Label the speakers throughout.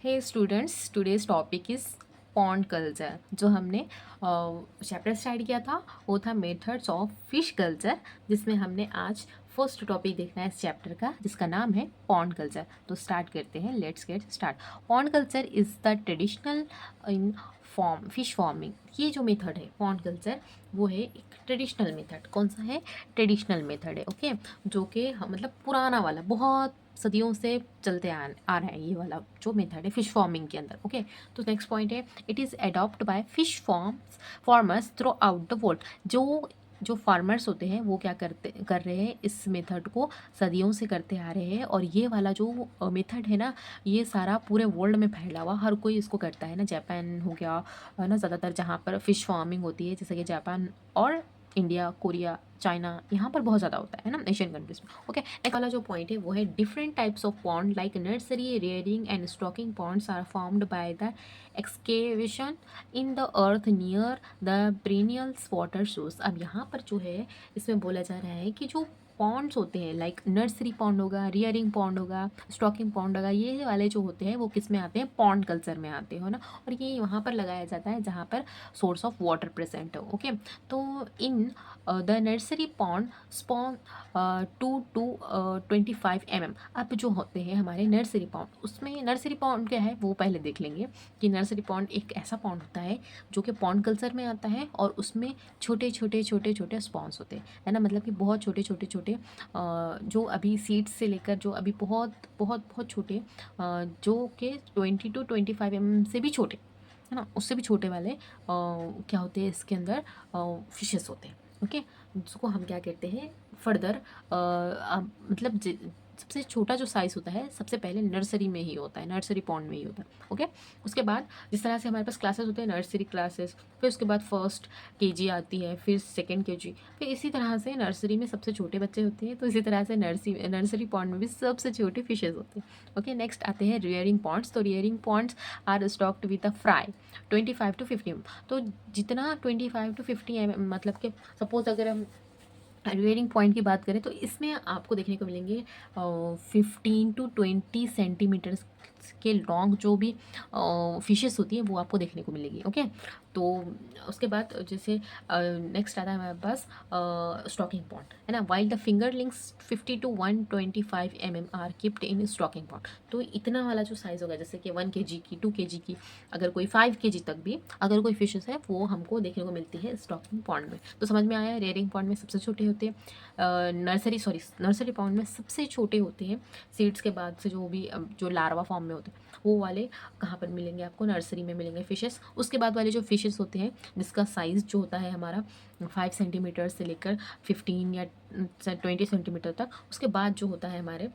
Speaker 1: Hey students, today's topic is pond culture. जो हमने chapter start किया था वो था मेथड्स ऑफ फिश कल्चर, जिसमें हमने आज फर्स्ट टॉपिक देखना है इस चैप्टर का, जिसका नाम है पॉन्ड कल्चर। तो स्टार्ट करते हैं, let's get start. Pond culture is the traditional in form fish farming. ये जो मेथड है पॉन्ड कल्चर, वो है एक ट्रेडिशनल मेथड। कौन सा है? ट्रेडिशनल मेथड है, ओके। जो कि मतलब पुराना वाला, बहुत सदियों से चलते आ रहा है ये वाला जो मेथड है फिश फार्मिंग के अंदर, ओके। तो नेक्स्ट पॉइंट है, it is adopt by fish farmers throughout the world. जो जो फार्मर्स होते हैं वो क्या कर रहे हैं, इस मेथड को सदियों से करते आ रहे हैं। और ये वाला जो मेथड है ना, ये सारा पूरे वर्ल्ड में फैला हुआ, हर कोई इसको करता है ना। जापान हो गया है ना, ज़्यादातर जहाँ पर फिश फार्मिंग होती है, जैसे कि जापान और इंडिया, कोरिया, चाइना, यहाँ पर बहुत ज़्यादा होता है ना, एशियन कंट्रीज में, ओके। नेक्स्ट वाला जो पॉइंट है वो है, different types of pond like nursery, rearing and stocking ponds are formed by the excavation in the earth near the perennials water source. अब यहाँ पर जो है, इसमें बोला जा रहा है कि जो पॉन्ड्स होते हैं, लाइक नर्सरी पॉन्ड होगा, रियरिंग पॉन्ड होगा, स्टॉकिंग पॉन्ड होगा, ये वाले जो होते हैं वो किस में आते हैं? पॉन्ड कल्चर में आते हो ना। और ये वहाँ पर लगाया जाता है जहाँ पर सोर्स ऑफ वाटर प्रेजेंट हो, ओके। तो in the nursery pond spawn 2 to 25 mm। अब जो होते हैं हमारे नर्सरी पॉन्ड, उसमें नर्सरी पॉन्ड क्या है वो पहले देख लेंगे कि नर्सरी पॉन्ड एक ऐसा पॉन्ड होता है जो कि पॉन्ड कल्चर में आता है, और उसमें छोटे छोटे छोटे छोटे स्पॉन्स होते हैं, है ना। मतलब कि बहुत छोटे छोटे छोटे जो अभी सीड्स से लेकर जो अभी बहुत बहुत बहुत छोटे, जो कि 20 to 25 mm से भी छोटे, है ना, उससे भी छोटे वाले क्या होते हैं इसके अंदर? फिशेस होते हैं, ओके। जिसको हम क्या कहते हैं फर्दर, मतलब सबसे छोटा जो साइज़ होता है सबसे पहले नर्सरी में ही होता है, नर्सरी पॉन्ड में ही होता है, ओके। उसके बाद जिस तरह से हमारे पास क्लासेस होते हैं, नर्सरी क्लासेस, फिर उसके बाद फर्स्ट केजी आती है, फिर सेकंड केजी, फिर इसी तरह से नर्सरी में सबसे छोटे बच्चे होते हैं, तो इसी तरह से नर्सरी पॉन्ड में भी सबसे छोटे फिशेज होते हैं, ओके। नेक्स्ट आते हैं रियरिंग पॉन्ड्स। तो rearing ponds are stocked with a fry 25 to 50 mm। तो जितना 25 to 50 mm, मतलब कि सपोज अगर हम रियरिंग पॉइंट की बात करें तो इसमें आपको देखने को मिलेंगे 15 to 20 सेंटीमीटर्स के लॉन्ग जो भी फिशेस होती हैं वो आपको देखने को मिलेगी, ओके। तो उसके बाद जैसे नेक्स्ट आता है हमारे पास स्टॉकिंग पॉन्ड, है ना। While the fingerlings 50 to 125 mm are kept in stocking pond. तो इतना वाला जो साइज़ होगा, जैसे कि 1 kg की, 2 kg की, अगर कोई 5 kg तक भी अगर कोई फिशेस है, वो हमको देखने को मिलती है स्टॉकिंग पॉन्ड में। तो समझ में आया, रेयरिंग पॉन्ड में सबसे छोटे होते हैं, नर्सरी पॉन्ड में सबसे छोटे होते हैं। सीड्स के बाद से जो भी जो लार्वा फॉर्म में होते हैं वो वाले कहाँ पर मिलेंगे आपको? नर्सरी में मिलेंगे फिशेस। उसके बाद वाले जो फिशेस होते हैं जिसका साइज़ जो होता है हमारा 5 सेंटीमीटर से लेकर 15 या 20 सेंटीमीटर तक, उसके बाद जो होता है हमारे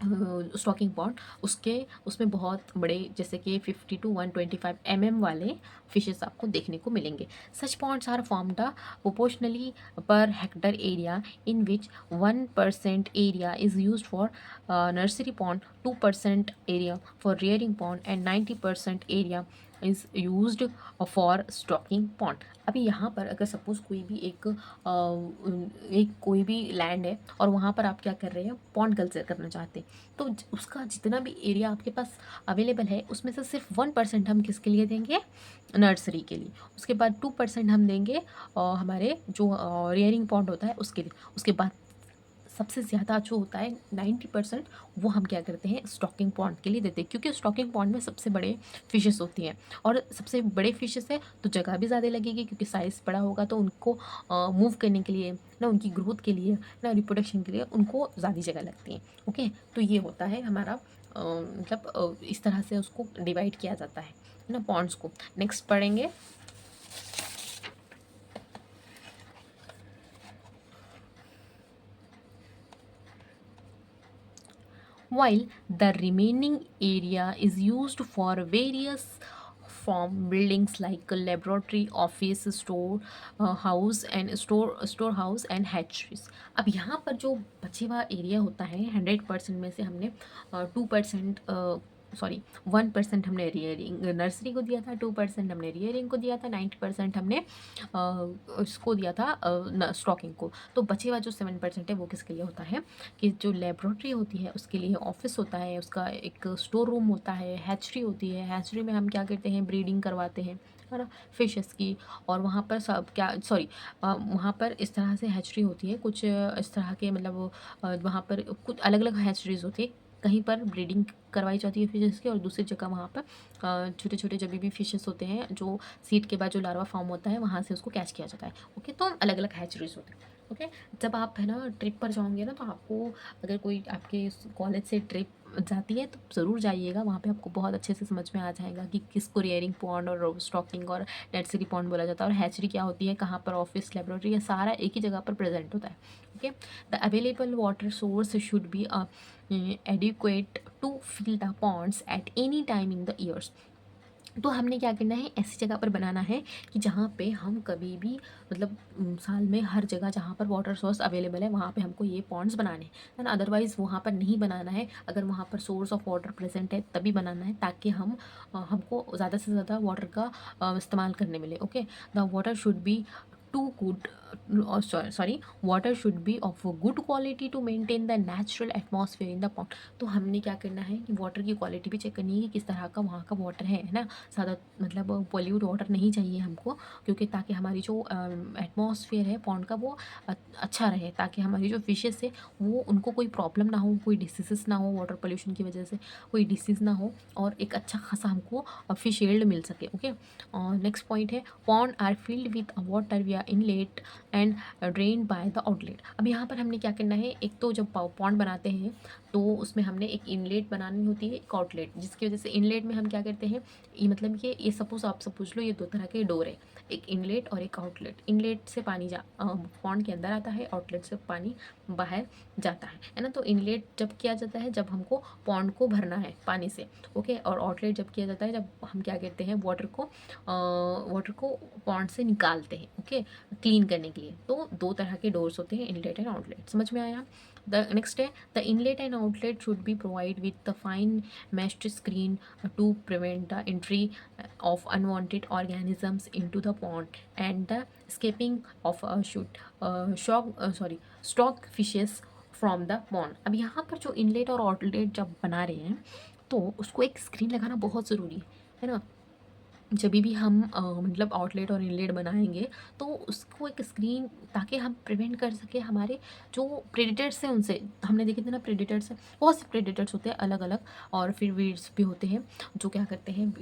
Speaker 1: स्टॉकिंग पॉन्ड, उसमें बहुत बड़े, जैसे कि 50 to 125 mm वाले फिशेस आपको देखने को मिलेंगे। Such ponds are formed proportionally per hectare area, in which 1% area is use for nursery pond, 2% area for rearing pond and 90% area is used for stocking pond. अभी यहाँ पर अगर सपोज़ कोई भी एक कोई भी लैंड है और वहाँ पर आप क्या कर रहे हैं? पॉन्ड कल्चर करना चाहते हैं, तो उसका जितना भी एरिया आपके पास अवेलेबल है उसमें से सिर्फ 1% हम किसके लिए देंगे? नर्सरी के लिए। उसके बाद 2% हम देंगे हमारे जो रियरिंग पॉन्ड होता है उसके लिए। उसके बाद सबसे ज़्यादा जो होता है 90%, वो हम क्या करते हैं? स्टॉकिंग पॉन्ड के लिए देते हैं, क्योंकि स्टॉकिंग पॉन्ड में सबसे बड़े फिशेस होती हैं, और सबसे बड़े फिशेस है तो जगह भी ज़्यादा लगेगी, क्योंकि साइज़ बड़ा होगा तो उनको मूव करने के लिए ना, उनकी ग्रोथ के लिए ना, रिप्रोडक्शन के लिए उनको ज़्यादा जगह लगती है, ओके। तो ये होता है हमारा मतलब इस तरह से उसको डिवाइड किया जाता है ना, पॉन्ड्स को। नेक्स्ट पढ़ेंगे। while the remaining area is used for various form buildings like a laboratory, office, store house and storehouse and hatcheries। अब यहाँ पर जो बचे हुआ एरिया होता है 100% में से हमने 2% सॉरी 1% हमने रियरिंग नर्सरी को दिया था, 2% हमने रियरिंग को दिया था, 90% हमने उसको दिया था स्टॉकिंग को। तो बचे हुआ जो 7% है वो किसके लिए होता है कि जो लेबोरेटरी होती है उसके लिए ऑफिस होता है, उसका एक स्टोर रूम होता है, हैचरी होती है। हैचरी में हम क्या करते हैं, ब्रीडिंग करवाते हैं, है ना, फिशेस की। और वहाँ पर सब क्या सॉरी वहाँ पर इस तरह से हैचरी होती है कुछ इस तरह के, मतलब वहाँ पर कुछ अलग अलग हैचरीज होती है। कहीं पर ब्रीडिंग करवाई जाती है फिशेस की, और दूसरी जगह वहाँ पर छोटे छोटे जब भी फिशेस होते हैं जो सीड के बाद जो लार्वा फॉर्म होता है वहाँ से उसको कैच किया जाता है। ओके, तो अलग अलग हैचरीज होते हैं। ओके, जब आप है ना ट्रिप पर जाओगे ना, तो आपको अगर कोई आपके कॉलेज से ट्रिप जाती है तो ज़रूर जाइएगा, वहाँ पे आपको बहुत अच्छे से समझ में आ जाएगा कि किसको रियरिंग पॉन्ड और स्टॉकिंग और नर्सरी पॉन्ड बोला जाता है, और हैचरी क्या होती है, कहाँ पर ऑफिस, लेबोरेटरी, ये सारा एक ही जगह पर प्रेजेंट होता है। Okay, the available water source should be adequate to fill the ponds at any time in the years। तो हमने क्या करना है, ऐसी जगह पर बनाना है कि जहाँ पे हम कभी भी, मतलब साल में हर जगह जहाँ पर वाटर सोर्स अवेलेबल है वहाँ पे हमको ये पॉन्ड्स बनाने हैं, है ना। अदरवाइज़ वहाँ पर नहीं बनाना है। अगर वहाँ पर सोर्स ऑफ वाटर प्रेजेंट है तभी बनाना है, ताकि हमको ज़्यादा से ज़्यादा वाटर का इस्तेमाल करने मिले। Okay, the water should be to good sorry water should be of good quality to maintain the natural atmosphere in the pond. तो हमने क्या करना है कि वाटर की क्वालिटी भी चेक करनी है कि किस तरह का वहाँ का वाटर है ना। ज़्यादा मतलब पॉल्यूट वाटर नहीं चाहिए हमको, क्योंकि ताकि हमारी जो एटमॉस्फेयर है पॉन्ड का वो अच्छा रहे, ताकि हमारी जो फिशेस है वो उनको कोई प्रॉब्लम ना हो, कोई डिसीज़ ना हो, वाटर पोल्यूशन की वजह से कोई डिसीज़ ना हो, और एक अच्छा खासा हमको फिश यील्ड मिल सके। ओके, और नेक्स्ट पॉइंट है pond are filled with water via inlet and drain by the outlet. अब यहाँ पर हमने क्या करना है, एक तो जब पॉन्ड बनाते हैं तो उसमें हमने एक इनलेट बनानी होती है, एक आउटलेट, जिसकी वजह से इनलेट में हम क्या करते हैं, ये मतलब कि ये सपोज आप सब पूछ लो, ये दो तरह के डोर है, एक इनलेट और एक आउटलेट। इनलेट से पानी पॉन्ड के अंदर आता है, आउटलेट से पानी बाहर जाता है ना। तो इनलेट जब किया जाता है जब हमको पॉन्ड को भरना है पानी से। ओके, और आउटलेट जब किया जाता है जब हम क्या करते हैं, वाटर को पॉन्ड से निकालते हैं। ओके, क्लीन करने के लिए। तो दो तरह के डोर्स होते हैं, इनलेट एंड आउटलेट। समझ में आया। द नेक्स्ट है the inlet and outlet should be provide with the fine meshed screen to prevent the entry of unwanted organisms into the pond and the escaping of stock fishes from the pond। अब यहाँ पर जो inlet और outlet जब बना रहे हैं तो उसको एक स्क्रीन लगाना बहुत ज़रूरी है ना। जब भी हम मतलब आउटलेट और इनलेट बनाएंगे तो उसको एक स्क्रीन, ताकि हम प्रिवेंट कर सके हमारे जो प्रेडिटर्स हैं उनसे। हमने देखे थे ना, प्रेडिटर्स हैं, बहुत से प्रेडिटर्स होते हैं अलग अलग, और फिर वीड्स भी होते हैं जो क्या करते हैं,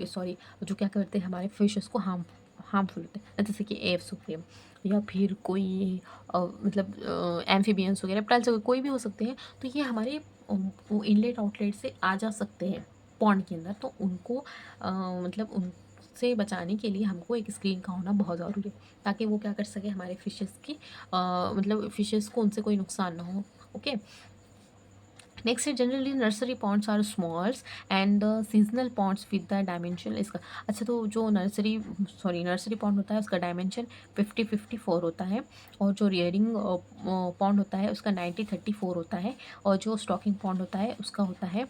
Speaker 1: जो क्या करते हैं हमारे फिशेस को हार्मफुल होते हैं, जैसे कि एव्स होते हैं, या फिर कोई मतलब एम्फीबियंस वगैरह, रेप्टाइल्स वगैरह, कोई भी हो सकते हैं। तो ये हमारे इनलेट आउटलेट से आ जा सकते हैं पॉन्ड के अंदर, तो उनको मतलब उनसे बचाने के लिए हमको एक स्क्रीन का होना बहुत ज़रूरी है, ताकि वो क्या कर सके, हमारे फिशेस की मतलब फिशेस को उनसे कोई नुकसान ना हो। ओके, नेक्स्ट है generally nursery ponds are smalls and the seasonal ponds with the dimension इसका। अच्छा, तो जो नर्सरी पॉन्ड होता है उसका डायमेंशन 50-54 होता है, और जो रियरिंग पॉन्ड होता है उसका 90-34 होता है, और जो स्टॉकिंग पॉन्ड होता है उसका होता है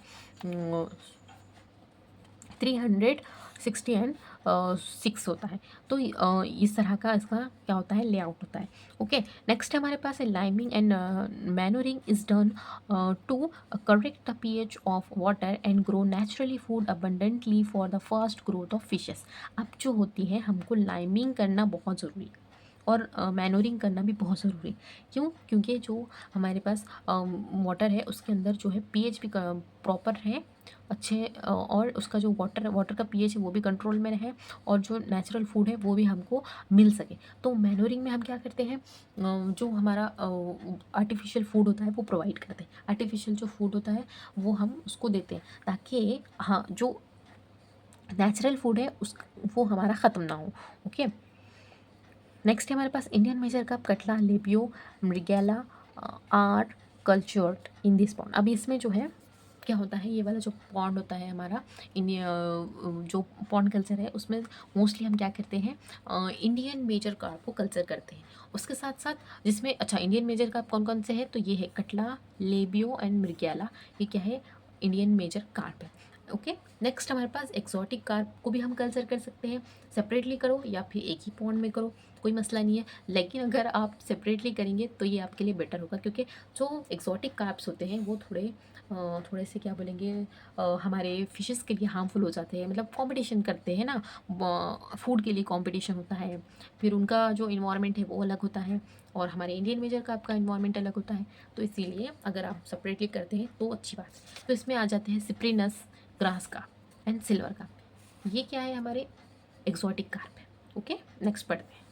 Speaker 1: 360 होता है। तो इस तरह का इसका क्या होता है, लेआउट होता है। ओके, नेक्स्ट हमारे पास है liming and manuring is done to correct the pH of water and grow naturally food abundantly for the first growth of fishes. अब जो होती है हमको लाइमिंग करना बहुत ज़रूरी है, और मैनूरिंग करना भी बहुत ज़रूरी है। क्यों? क्योंकि जो हमारे पास वाटर है उसके अंदर जो है पीएच भी प्रॉपर है, अच्छे और उसका जो वाटर का पीएच है वो भी कंट्रोल में रहे, और जो नेचुरल फूड है वो भी हमको मिल सके। तो मैनूरिंग में हम क्या करते हैं, जो हमारा आर्टिफिशियल फूड होता है वो प्रोवाइड करते हैं। आर्टिफिशियल जो फूड होता है वो हम उसको देते हैं, ताकि हाँ जो नेचुरल फूड है वो हमारा ख़त्म ना हो। ओके, नेक्स्ट है हमारे पास Indian major carp, catla, labeo, mrigala are cultured in this pond. अभी इसमें जो है क्या होता है, ये वाला जो पॉन्ड होता है हमारा इंडिया, जो पॉन्ड कल्चर है उसमें मोस्टली हम क्या करते हैं, इंडियन मेजर कार्प को कल्चर करते हैं। उसके साथ साथ जिसमें अच्छा इंडियन मेजर कार्प कौन कौन से हैं, तो ये है कटला, लेबियो एंड मृगैला, ये क्या है, इंडियन मेजर कार्प है। ओके। नेक्स्ट हमारे पास एक्सोटिक कार्प को भी हम कल्चर कर सकते हैं, सेपरेटली करो या फिर एक ही पॉन्ड में करो, कोई मसला नहीं है। लेकिन अगर आप सेपरेटली करेंगे तो ये आपके लिए बेटर होगा, क्योंकि जो एक्सोटिक कार्प्स होते हैं वो थोड़े से क्या बोलेंगे, हमारे फिशेस के लिए हार्मफुल हो जाते हैं, मतलब कंपटीशन करते हैं ना, फूड के लिए कंपटीशन होता है, फिर उनका जो इन्वायरमेंट है वो अलग होता है और हमारे इंडियन मेजर का आपका इन्वायरमेंट अलग होता है। तो इसीलिए अगर आप सेपरेटली करते हैं तो अच्छी बात है। तो इसमें आ जाते हैं सिप्रिनस, ग्रास का एंड सिल्वर का। ये क्या है, हमारे एक्सोटिक कार्प है। ओके, नेक्स्ट पढ़ते हैं।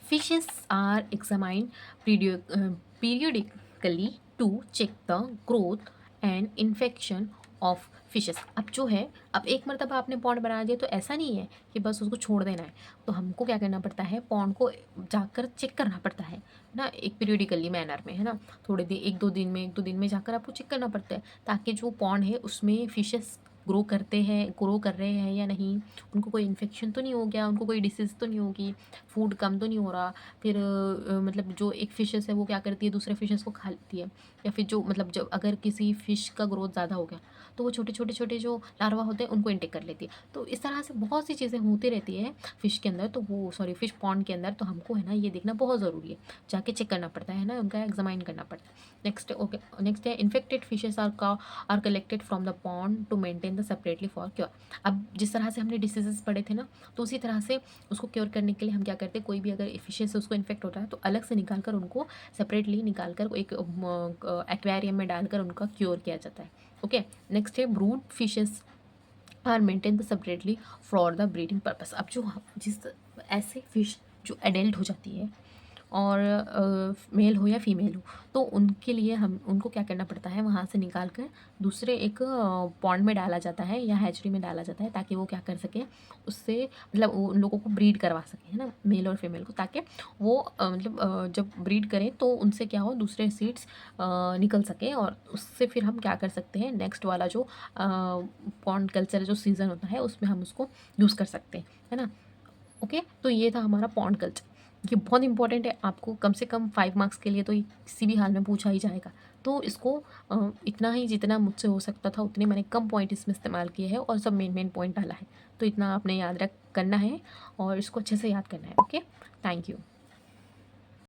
Speaker 1: Fishes are examined periodically to check the growth and infection of fishes. अब जो है, अब एक मरतबा आपने पॉन्ड बना दिया तो ऐसा नहीं है कि बस उसको छोड़ देना है। तो हमको क्या करना पड़ता है, पॉन्ड को जाकर चेक करना पड़ता है ना, एक पीरियडिकली मैनर में, है ना। थोड़े दिन, एक दो दिन में जाकर आपको चेक करना पड़ता है, ताकि जो पॉन्ड है उसमें फिशेस ग्रो कर रहे हैं या नहीं, उनको कोई इन्फेक्शन तो नहीं हो गया, उनको कोई डिसीज़ तो नहीं होगी, फूड कम तो नहीं हो रहा। फिर मतलब जो एक फ़िशेस है वो क्या करती है, दूसरे फ़िशेस को खा लेती है। या फिर जो मतलब जब अगर किसी फ़िश का ग्रोथ ज़्यादा हो गया तो वो छोटे-छोटे जो लार्वा होते हैं उनको इनटेक कर लेती है। तो इस तरह से बहुत सी चीज़ें होती रहती है फ़िश के अंदर, तो वो सॉरी फ़िश पॉन्ड के अंदर। तो हमको है ना ये देखना बहुत ज़रूरी है, जाके चेक करना पड़ता है ना, उनका एग्ज़ामाइन करना पड़ता है। नेक्स्ट है infected fishes are collected from the pond to maintain the separately for cure. अब जिस तरह से हमने डिसीज़ेज़ पढ़े थे ना, तो उसी तरह से उसको क्योर करने के लिए हम क्या करते हैं, कोई भी अगर फिशेस उसको इन्फेक्ट होता है तो अलग से निकाल कर उनको सेपरेटली निकाल कर एक एक्वेरियम में डालकर उनका क्योर किया जाता है। ओके। नेक्स्ट है brood fishes are maintain the separately for the breeding purpose. अब जो जिस ऐसे फिश जो एडल्ट हो जाती है और मेल हो या फीमेल हो, तो उनके लिए हम उनको क्या करना पड़ता है, वहाँ से निकाल कर दूसरे एक पॉन्ड में डाला जाता है या हैचरी में डाला जाता है, ताकि वो क्या कर सके, उससे मतलब उन लोगों को ब्रीड करवा सके, है ना, मेल और फीमेल को, ताकि वो जब ब्रीड करें तो उनसे क्या हो, दूसरे सीड्स निकल सके, और उससे फिर हम क्या कर सकते हैं, नेक्स्ट वाला जो पॉन्ड कल्चर जो सीज़न होता है उसमें हम उसको यूज़ कर सकते हैं, है ना। ओके, तो ये था हमारा पॉन्ड कल्चर। ये बहुत इंपॉर्टेंट है, आपको कम से कम 5 मार्क्स के लिए तो ये किसी भी हाल में पूछा ही जाएगा। तो इसको इतना ही जितना मुझसे हो सकता था उतने मैंने कम पॉइंट इसमें इस्तेमाल किए हैं और सब मेन पॉइंट डाला है। तो इतना आपने याद रख करना है और इसको अच्छे से याद करना है। Okay, thank you.